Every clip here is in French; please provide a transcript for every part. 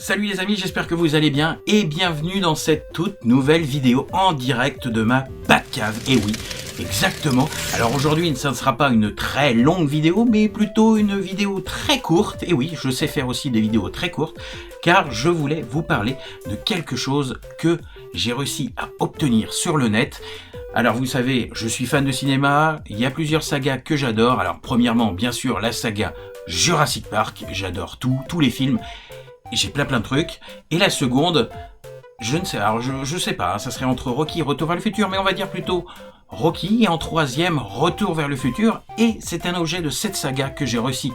Salut les amis, j'espère que vous allez bien et bienvenue dans cette toute nouvelle vidéo en direct de ma Batcave. Et oui, exactement. Alors aujourd'hui, ce ne sera pas une très longue vidéo, mais plutôt une vidéo très courte. Et oui, je sais faire aussi des vidéos très courtes, car je voulais vous parler de quelque chose que j'ai réussi à obtenir sur le net. Alors vous savez, je suis fan de cinéma, il y a plusieurs sagas que j'adore. Alors premièrement, bien sûr, la saga Jurassic Park, j'adore tous les films. J'ai plein de trucs. Et la seconde, je ne sais, alors je sais pas, ça serait entre Rocky et Retour vers le futur, mais on va dire plutôt Rocky, et en troisième, Retour vers le futur, et c'est un objet de cette saga que j'ai réussi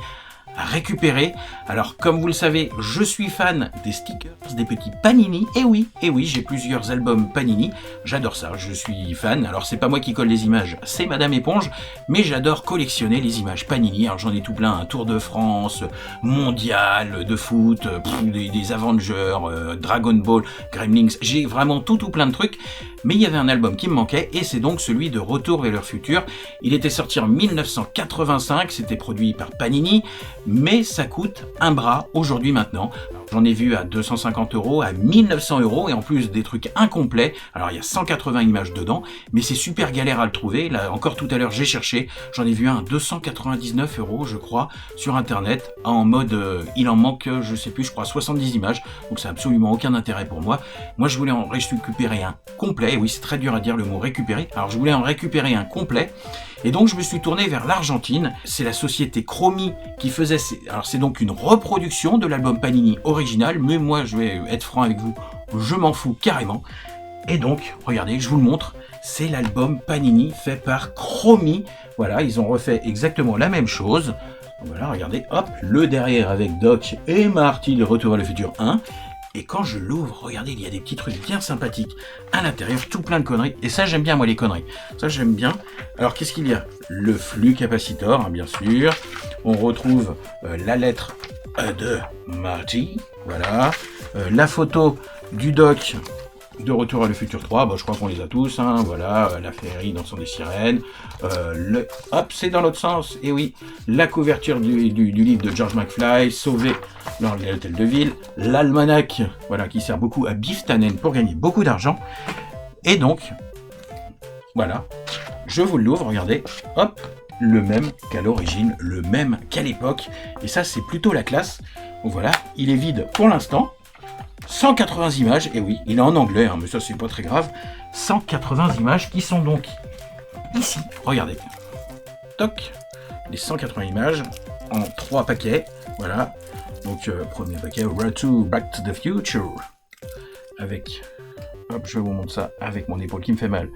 à récupérer. Alors comme vous le savez, je suis fan des stickers, des petits Panini, et oui, j'ai plusieurs albums Panini, j'adore ça, je suis fan. Alors c'est pas moi qui colle les images, c'est Madame Éponge, mais j'adore collectionner les images Panini. Alors j'en ai tout plein, un Tour de France, Mondial, de foot, des Avengers, Dragon Ball, Gremlins, j'ai vraiment tout plein de trucs. Mais il y avait un album qui me manquait, et c'est donc celui de Retour vers le futur. Il était sorti en 1985, c'était produit par Panini, mais ça coûte un bras aujourd'hui maintenant. J'en ai vu à 250 €, à 1900 €, et en plus des trucs incomplets. Alors il y a 180 images dedans, mais c'est super galère à le trouver. Là encore tout à l'heure j'ai cherché, j'en ai vu un à 299 € je crois, sur internet, en mode, il en manque, je sais plus, je crois 70 images, donc ça n'a absolument aucun intérêt pour moi. Moi je voulais en récupérer un complet. Oui, c'est très dur à dire le mot récupérer. Alors je voulais en récupérer un complet, et donc je me suis tourné vers l'Argentine. C'est la société Chromi qui faisait alors c'est donc une reproduction de l'album Panini original, mais moi je vais être franc avec vous, je m'en fous carrément. Et donc regardez, je vous le montre, c'est l'album Panini fait par Chromi. Voilà, ils ont refait exactement la même chose. Voilà, regardez, hop, le derrière avec Doc et Marty de Retour vers le futur 1. Et quand je l'ouvre, regardez, il y a des petits trucs bien sympathiques à l'intérieur, tout plein de conneries. Et ça, j'aime bien, moi, les conneries. Ça, j'aime bien. Alors, qu'est-ce qu'il y a? Le flux capacitor, hein, bien sûr. On retrouve la lettre de Marty. Voilà. La photo du Doc de Retour vers le futur 3. Bon, je crois qu'on les a tous. Hein, voilà. La Ferry dans son des sirènes. Hop, c'est dans l'autre sens. Et oui, la couverture du livre de George McFly, Sauvé dans l'hôtel de ville, l'almanach, voilà, qui sert beaucoup à Biff Tannen pour gagner beaucoup d'argent. Et donc, voilà, je vous l'ouvre, regardez, hop, le même qu'à l'origine, le même qu'à l'époque, et ça c'est plutôt la classe. Donc voilà, il est vide pour l'instant, 180 images, et oui, il est en anglais, hein, mais ça c'est pas très grave, 180 images qui sont donc ici, regardez, toc, les 180 images en 3 paquets, voilà. Donc premier paquet, Retour Back to the Future, avec, hop, je vous montre ça avec mon épaule qui me fait mal,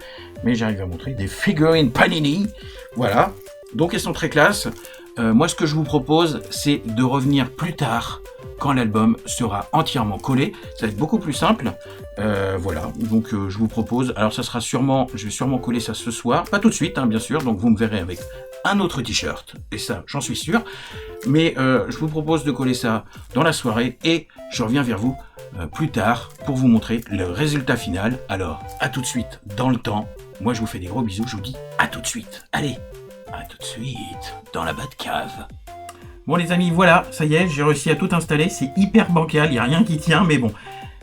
mais j'arrive à montrer des figurines Panini, voilà, donc elles sont très classe. Moi ce que je vous propose, c'est de revenir plus tard, quand l'album sera entièrement collé, ça va être beaucoup plus simple, voilà, donc je vous propose, alors ça sera sûrement, je vais sûrement coller ça ce soir, pas tout de suite, hein, bien sûr, donc vous me verrez avec un autre t-shirt, et ça j'en suis sûr, mais je vous propose de coller ça dans la soirée, et je reviens vers vous plus tard pour vous montrer le résultat final. Alors à tout de suite dans le temps, moi je vous fais des gros bisous, je vous dis à tout de suite, allez, à tout de suite dans la Batcave. Bon les amis, voilà, ça y est, j'ai réussi à tout installer, c'est hyper bancal, il n'y a rien qui tient, mais bon,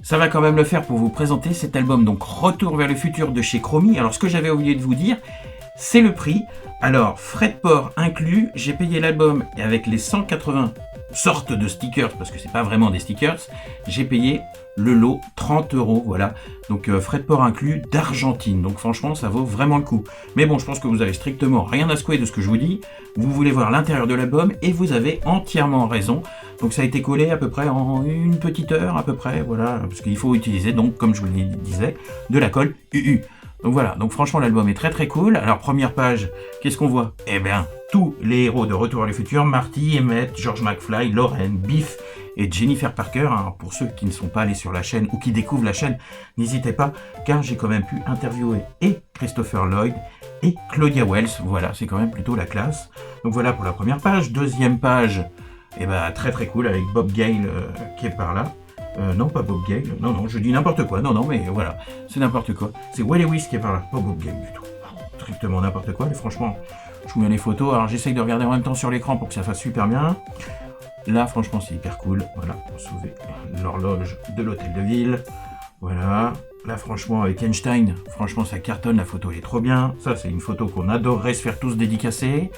ça va quand même le faire pour vous présenter cet album, donc Retour vers le futur de chez Chromi. Alors ce que j'avais oublié de vous dire, c'est le prix. Alors, frais de port inclus, j'ai payé l'album avec les 180 sortes de stickers, parce que c'est pas vraiment des stickers, j'ai payé le lot 30 €, voilà. Donc frais de port inclus d'Argentine, donc franchement ça vaut vraiment le coup. Mais bon, je pense que vous avez strictement rien à secouer de ce que je vous dis, vous voulez voir l'intérieur de l'album, et vous avez entièrement raison. Donc ça a été collé à peu près en une petite heure, à peu près, voilà, parce qu'il faut utiliser, donc comme je vous le disais, de la colle UU. Donc voilà, donc franchement l'album est très cool. Alors première page, qu'est-ce qu'on voit? Eh bien, tous les héros de Retour vers le futur, Marty, Emmett, George McFly, Lauren, Biff et Jennifer Parker. Alors pour ceux qui ne sont pas allés sur la chaîne ou qui découvrent la chaîne, n'hésitez pas, car j'ai quand même pu interviewer et Christopher Lloyd et Claudia Wells. Voilà, c'est quand même plutôt la classe. Donc voilà pour la première page. Deuxième page, eh ben très cool, avec Bob Gale qui est par là. Non, pas Bob Gale, non, je dis n'importe quoi, non, mais voilà, c'est n'importe quoi. C'est Will Lewis qui est par là, pas Bob Gale du tout. Strictement n'importe quoi, mais franchement, je vous mets les photos, alors j'essaye de regarder en même temps sur l'écran pour que ça fasse super bien. Là, franchement, c'est hyper cool. Voilà, on sauver l'horloge de l'hôtel de ville. Voilà. Là, franchement, avec Einstein, franchement, ça cartonne. La photo, elle est trop bien. Ça, c'est une photo qu'on adorerait se faire tous dédicacer.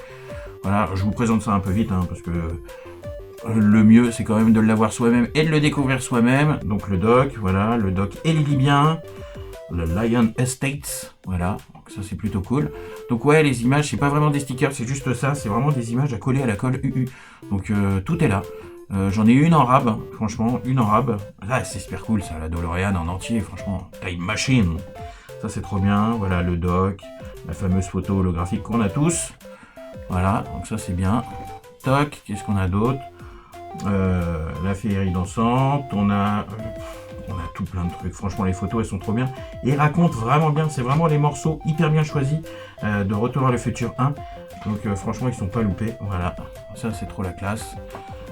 Voilà, je vous présente ça un peu vite, hein, parce que le mieux, c'est quand même de l'avoir soi-même et de le découvrir soi-même. Donc, le doc, voilà, le doc et Libyen. Le Lion Estates, voilà, donc ça c'est plutôt cool. Donc ouais, les images, c'est pas vraiment des stickers, c'est juste ça, c'est vraiment des images à coller à la colle UU. Donc tout est là. J'en ai une en rab, franchement, une en rab. Là, c'est super cool, ça, la DeLorean en entier, franchement, Time Machine. Ça c'est trop bien, voilà le doc, la fameuse photo holographique qu'on a tous. Voilà, donc ça c'est bien. Toc, qu'est-ce qu'on a d'autre? La féerie dansante, on a tout plein de trucs, franchement les photos elles sont trop bien et elles racontent vraiment bien, c'est vraiment les morceaux hyper bien choisis de Retour vers le futur 1, donc franchement ils sont pas loupés, voilà, ça c'est trop la classe,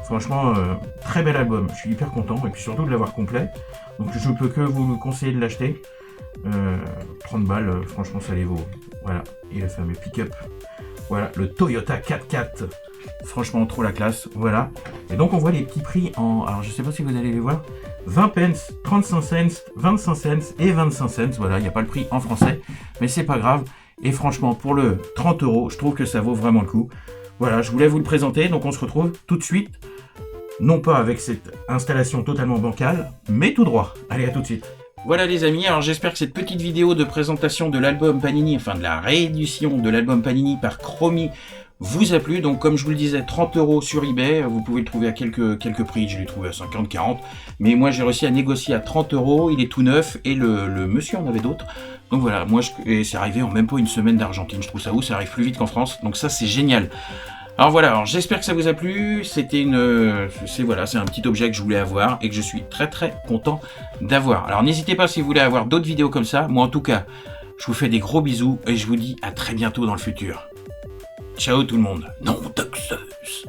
franchement très bel album, je suis hyper content et puis surtout de l'avoir complet, donc je peux que vous conseiller de l'acheter, 30 balles, franchement ça les vaut, voilà, et le fameux pick-up, voilà, le Toyota 4x4, franchement trop la classe, voilà. Et donc on voit les petits prix en, alors je sais pas si vous allez les voir, 20 pence, 35 cents, 25 cents et 25 cents, voilà, il n'y a pas le prix en français, mais c'est pas grave, et franchement pour le 30 €, je trouve que ça vaut vraiment le coup. Voilà, je voulais vous le présenter, donc on se retrouve tout de suite, non pas avec cette installation totalement bancale, mais tout droit. Allez, à tout de suite. Voilà les amis, alors j'espère que cette petite vidéo de présentation de l'album Panini, enfin de la réédition de l'album Panini par Chromie vous a plu. Donc comme je vous le disais, 30 € sur eBay, vous pouvez le trouver à quelques prix, je l'ai trouvé à 50, 40, mais moi j'ai réussi à négocier à 30 €, il est tout neuf, et le monsieur en avait d'autres. Donc voilà, moi et c'est arrivé en même pas une semaine d'Argentine, je trouve ça ouf, ça arrive plus vite qu'en France, donc ça c'est génial. Alors voilà, alors j'espère que ça vous a plu, c'était c'est un petit objet que je voulais avoir et que je suis très très content d'avoir. Alors n'hésitez pas si vous voulez avoir d'autres vidéos comme ça, moi en tout cas, je vous fais des gros bisous et je vous dis à très bientôt dans le futur. Ciao tout le monde. Non, Toxeus.